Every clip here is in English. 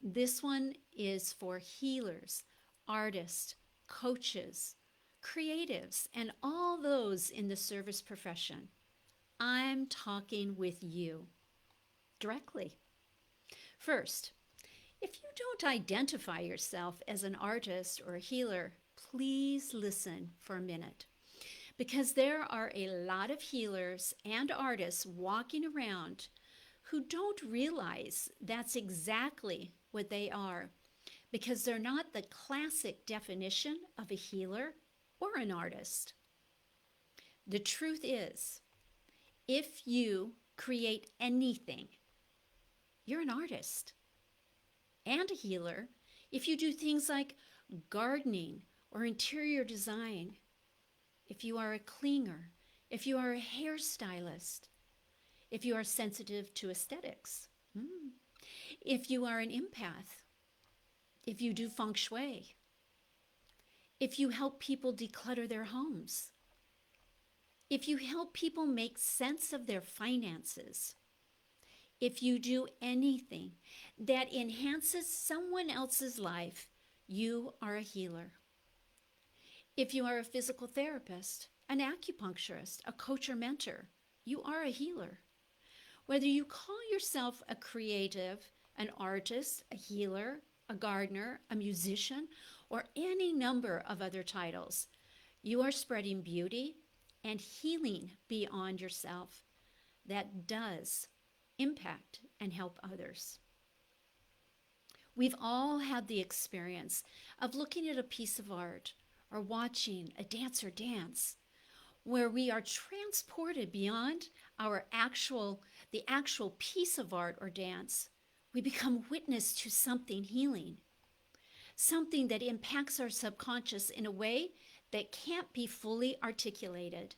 This one is for healers, artists, coaches, creatives, and all those in the service profession. I'm talking with you directly. First, if you don't identify yourself as an artist or a healer, please listen for a minute because there are a lot of healers and artists walking around who don't realize that's exactly what they are because they're not the classic definition of a healer or an artist. The truth is, if you create anything, you're an artist and a healer. If you do things like gardening or interior design, if you are a cleaner, if you are a hairstylist, if you are sensitive to aesthetics, if you are an empath, if you do feng shui, if you help people declutter their homes, if you help people make sense of their finances, if you do anything that enhances someone else's life, you are a healer. If you are a physical therapist, an acupuncturist, a coach or mentor, you are a healer. Whether you call yourself a creative, an artist, a healer, a gardener, a musician, or any number of other titles, you are spreading beauty and healing beyond yourself that does impact and help others. We've all had the experience of looking at a piece of art or watching a dancer dance where we are transported beyond the actual piece of art or dance. We become witness to something healing, something that impacts our subconscious in a way that can't be fully articulated.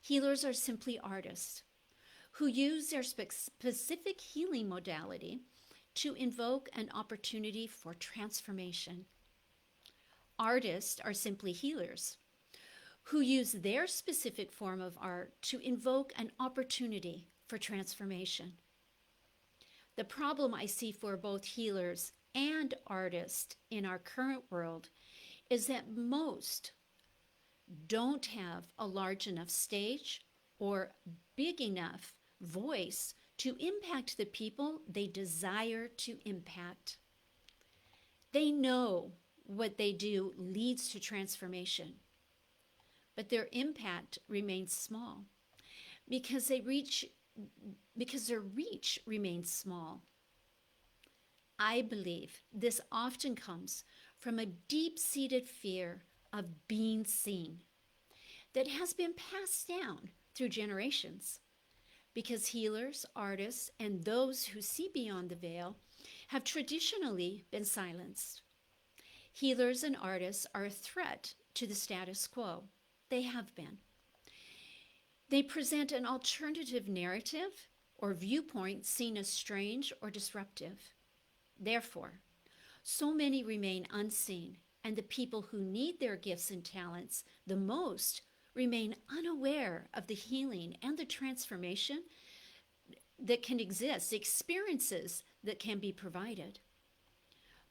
Healers are simply artists who use their specific healing modality to invoke an opportunity for transformation. Artists are simply healers who use their specific form of art to invoke an opportunity for transformation. The problem I see for both healers and artists in our current world is that most don't have a large enough stage or big enough voice to impact the people they desire to impact. They know what they do leads to transformation, but their impact remains small because their reach remains small. I believe this often comes from a deep-seated fear of being seen that has been passed down through generations because healers, artists, and those who see beyond the veil have traditionally been silenced. Healers and artists are a threat to the status quo. They have been. They present an alternative narrative or viewpoint seen as strange or disruptive. Therefore, so many remain unseen, and the people who need their gifts and talents the most remain unaware of the healing and the transformation that can exist, the experiences that can be provided.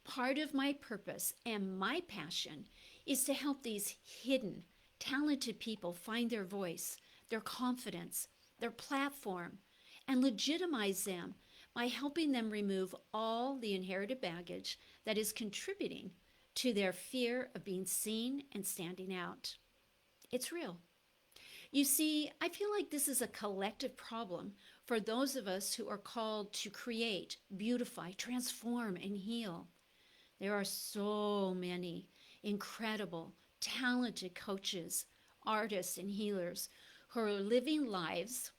Part of my purpose and my passion is to help these hidden, talented people find their voice, their confidence, their platform, and legitimize them by helping them remove all the inherited baggage that is contributing to their fear of being seen and standing out. It's real. You see, I feel like this is a collective problem for those of us who are called to create, beautify, transform, and heal. There are so many incredible, talented coaches, artists, and healers who are living lives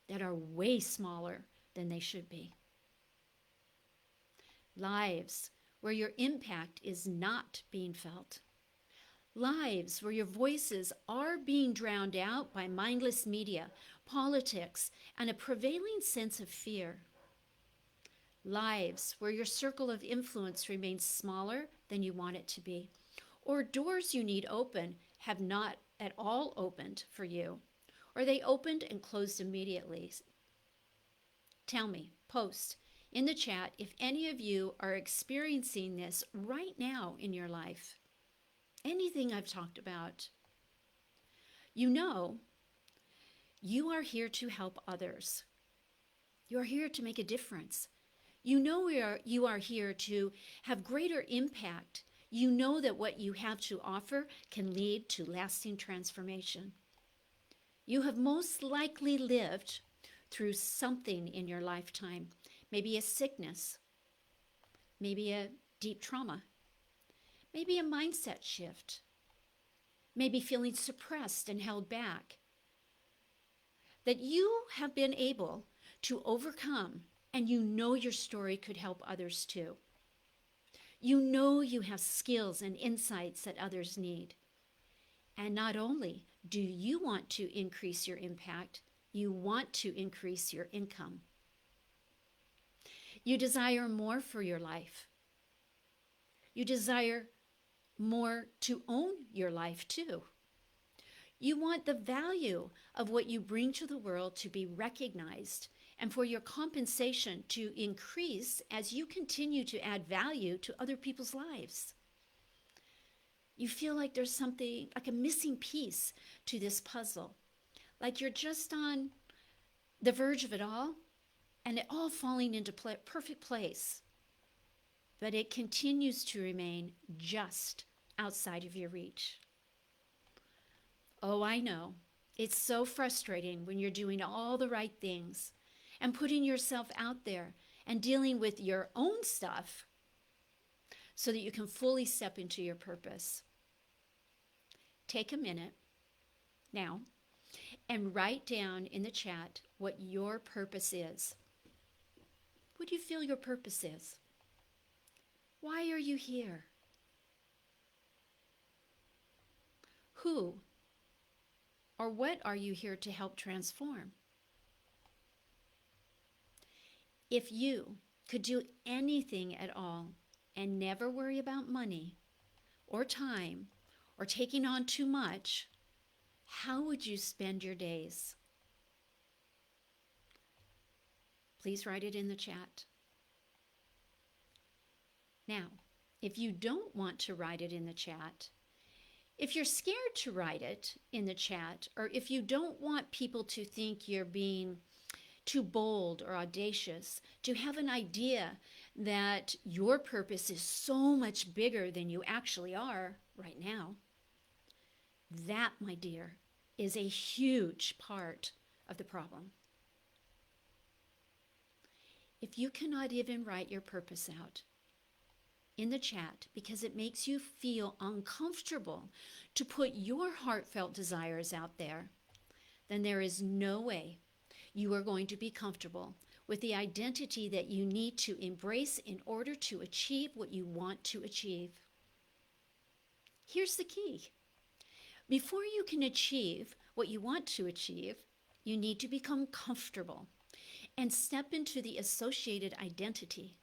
that are way smaller than they should be. Lives where your impact is not being felt. Lives where your voices are being drowned out by mindless media, politics, and a prevailing sense of fear. Lives where your circle of influence remains smaller than you want it to be, or doors you need open have not at all opened for you, or they opened and closed immediately. Tell me, post, in the chat if any of you are experiencing this right now in your life. Anything I've talked about. You know, you are here to help others. You are here to make a difference. You know you are here to have greater impact. You know that what you have to offer can lead to lasting transformation. You have most likely lived through something in your lifetime, maybe a sickness, maybe a deep trauma, maybe a mindset shift, maybe feeling suppressed and held back, that you have been able to overcome, and you know your story could help others too. You know you have skills and insights that others need. And not only do you want to increase your impact, you want to increase your income. You desire more for your life. You desire more to own your life too. You want the value of what you bring to the world to be recognized and for your compensation to increase as you continue to add value to other people's lives. You feel like there's something, like a missing piece to this puzzle, like you're just on the verge of it all and it all falling into perfect place, but it continues to remain just outside of your reach. Oh, I know. It's so frustrating when you're doing all the right things and putting yourself out there and dealing with your own stuff so that you can fully step into your purpose. Take a minute now and write down in the chat what your purpose is. What do you feel your purpose is? Why are you here? Who or what are you here to help transform? If you could do anything at all and never worry about money or time or taking on too much, how would you spend your days? Please write it in the chat. Now, if you don't want to write it in the chat, if you're scared to write it in the chat, or if you don't want people to think you're being too bold or audacious, to have an idea that your purpose is so much bigger than you actually are right now, that, my dear, is a huge part of the problem. If you cannot even write your purpose out in the chat because it makes you feel uncomfortable to put your heartfelt desires out there, then there is no way you are going to be comfortable with the identity that you need to embrace in order to achieve what you want to achieve. Here's the key. Before you can achieve what you want to achieve, you need to become comfortable and step into the associated identity.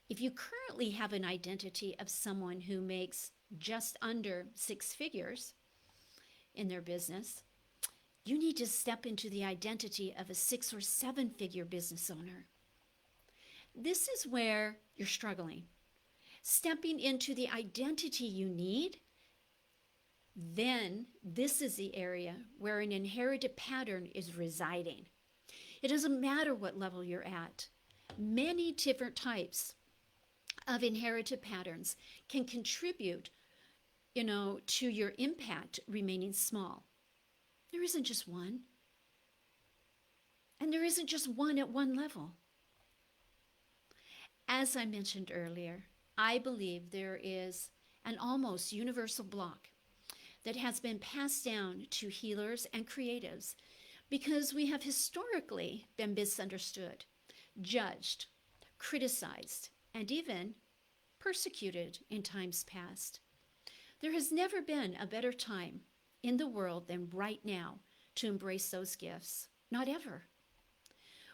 If you currently have an identity of someone who makes just under 6 figures in their business, you need to step into the identity of a 6 or 7 figure business owner. This is where you're struggling. Stepping into the identity you need, then this is the area where an inherited pattern is residing. It doesn't matter what level you're at. Many different types of inherited patterns can contribute, to your impact remaining small. There isn't just one. And there isn't just one at one level. As I mentioned earlier, I believe there is an almost universal block that has been passed down to healers and creatives because we have historically been misunderstood, judged, criticized, and even persecuted in times past. There has never been a better time in the world than right now to embrace those gifts. Not ever.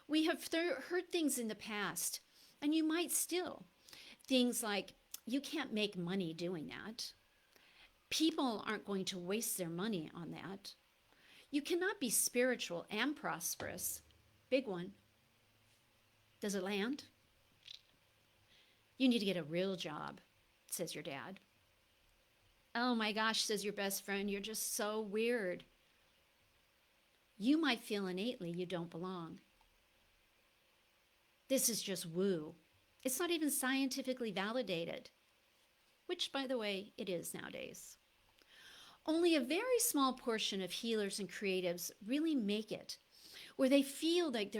We have heard things in the past, and you might still. Things like, you can't make money doing that. People aren't going to waste their money on that. You cannot be spiritual and prosperous. Big one. Does it land? You need to get a real job, says your dad. Oh my gosh, says your best friend, you're just so weird. You might feel innately you don't belong. This is just woo. It's not even scientifically validated, which, by the way, it is nowadays. Only a very small portion of healers and creatives really make it, where they feel like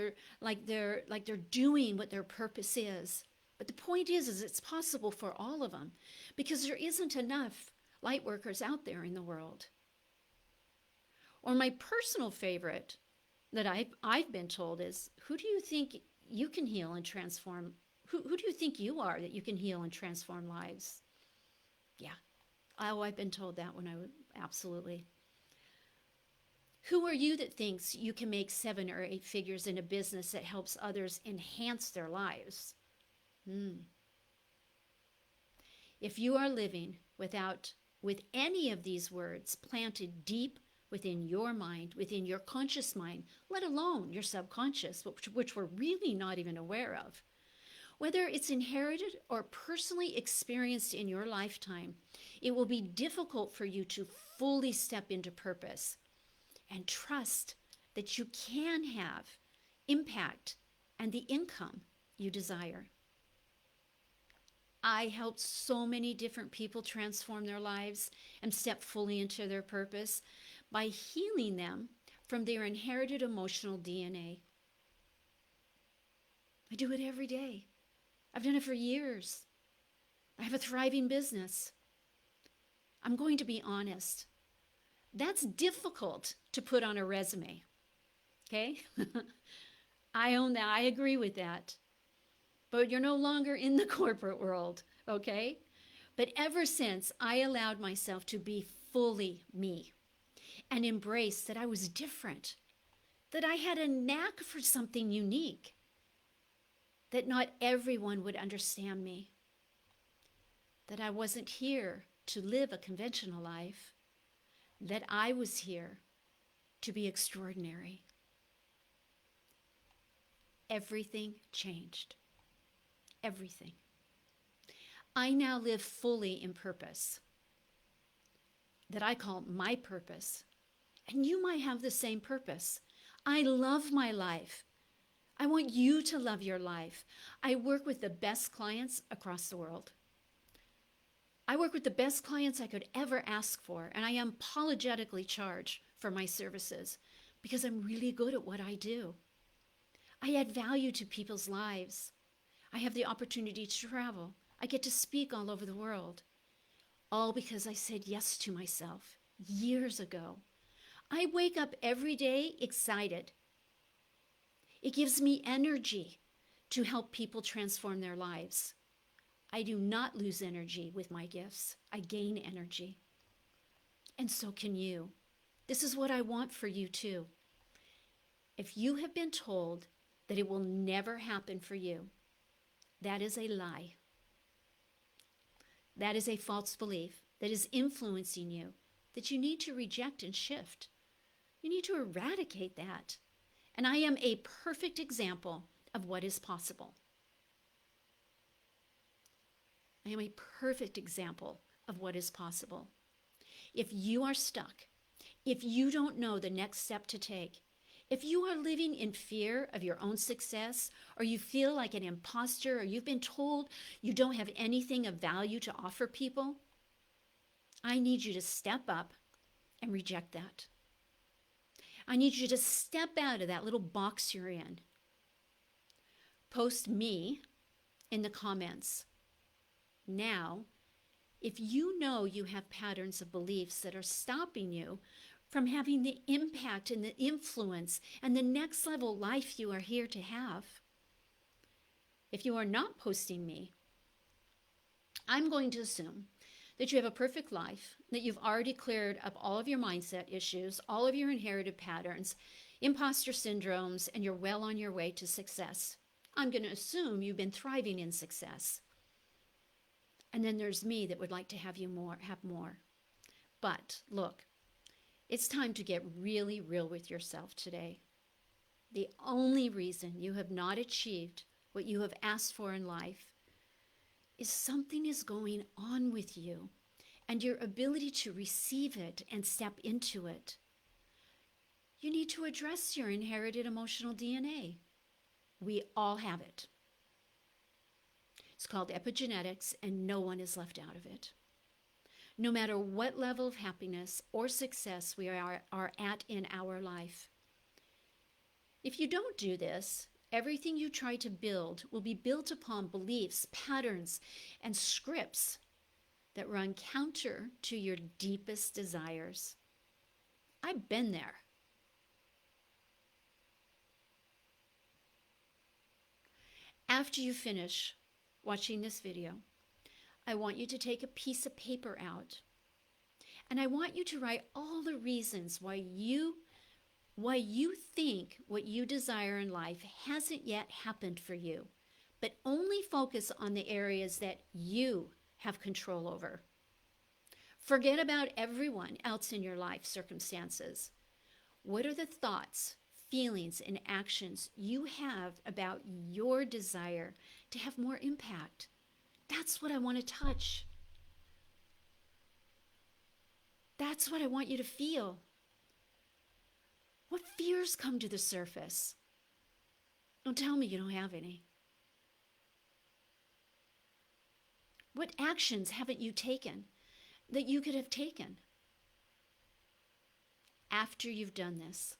they're doing what their purpose is. But the point is it's possible for all of them, because there isn't enough light workers out there in the world. Or my personal favorite that I've been told is, who do you think you can heal and transform? Who do you think you are that you can heal and transform lives? Yeah. Oh, I've been told that when I was, absolutely. Who are you that thinks you can make 7 or 8 figures in a business that helps others enhance their lives? If you are living with any of these words planted deep within your mind, within your conscious mind, let alone your subconscious, which we're really not even aware of, whether it's inherited or personally experienced in your lifetime, it will be difficult for you to fully step into purpose and trust that you can have impact and the income you desire. I helped so many different people transform their lives and step fully into their purpose by healing them from their inherited emotional DNA. I do it every day. I've done it for years. I have a thriving business. I'm going to be honest. That's difficult to put on a resume. Okay? I own that. I agree with that. But you're no longer in the corporate world, okay? But ever since I allowed myself to be fully me and embrace that I was different, that I had a knack for something unique, that not everyone would understand me, that I wasn't here to live a conventional life, that I was here to be extraordinary. Everything changed. Everything. I now live fully in purpose that I call my purpose. And you might have the same purpose. I love my life. I want you to love your life. I work with the best clients across the world. I work with the best clients I could ever ask for, and I unapologetically charge for my services because I'm really good at what I do. I add value to people's lives. I have the opportunity to travel. I get to speak all over the world. All because I said yes to myself years ago. I wake up every day excited. It gives me energy to help people transform their lives. I do not lose energy with my gifts. I gain energy. And so can you. This is what I want for you too. If you have been told that it will never happen for you, that is a lie. That is a false belief that is influencing you, that you need to reject and shift. You need to eradicate that. And I am a perfect example of what is possible. I am a perfect example of what is possible. If you are stuck, if you don't know the next step to take, if you are living in fear of your own success, or you feel like an imposter, or you've been told you don't have anything of value to offer people, I need you to step up and reject that. I need you to step out of that little box you're in. Post me in the comments. Now, if you know you have patterns of beliefs that are stopping you from having the impact and the influence and the next level life you are here to have. If you are not posting me, I'm going to assume that you have a perfect life, that you've already cleared up all of your mindset issues, all of your inherited patterns, imposter syndromes, and you're well on your way to success. I'm going to assume you've been thriving in success. And then there's me that would like to have more. But look, it's time to get real with yourself today. The only reason you have not achieved what you have asked for in life, is something is going on with you and your ability to receive it and step into it. You need to address your inherited emotional DNA. We all have it. It's called epigenetics, and no one is left out of it. No matter what level of happiness or success we are at in our life. If you don't do this, everything you try to build will be built upon beliefs, patterns, and scripts that run counter to your deepest desires. I've been there. After you finish watching this video, I want you to take a piece of paper out, and I want you to write all the reasons why you think what you desire in life hasn't yet happened for you, but only focus on the areas that you have control over. Forget about everyone else in your life circumstances. What are the thoughts, feelings, and actions you have about your desire to have more impact? That's what I want to touch. That's what I want you to feel. What fears come to the surface? Don't tell me you don't have any. What actions haven't you taken that you could have taken? After you've done this,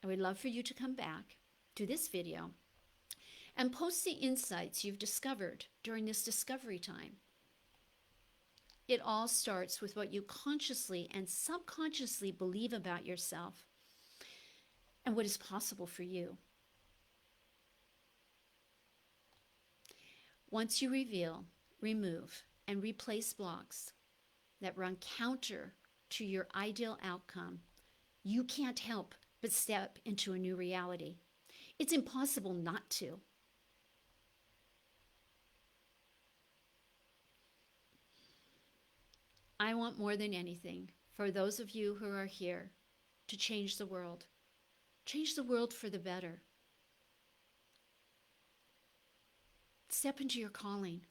I would love for you to come back to this video and post the insights you've discovered during this discovery time. It all starts with what you consciously and subconsciously believe about yourself and what is possible for you. Once you reveal, remove, and replace blocks that run counter to your ideal outcome, you can't help but step into a new reality. It's impossible not to. I want more than anything for those of you who are here to change the world. Change the world for the better. Step into your calling.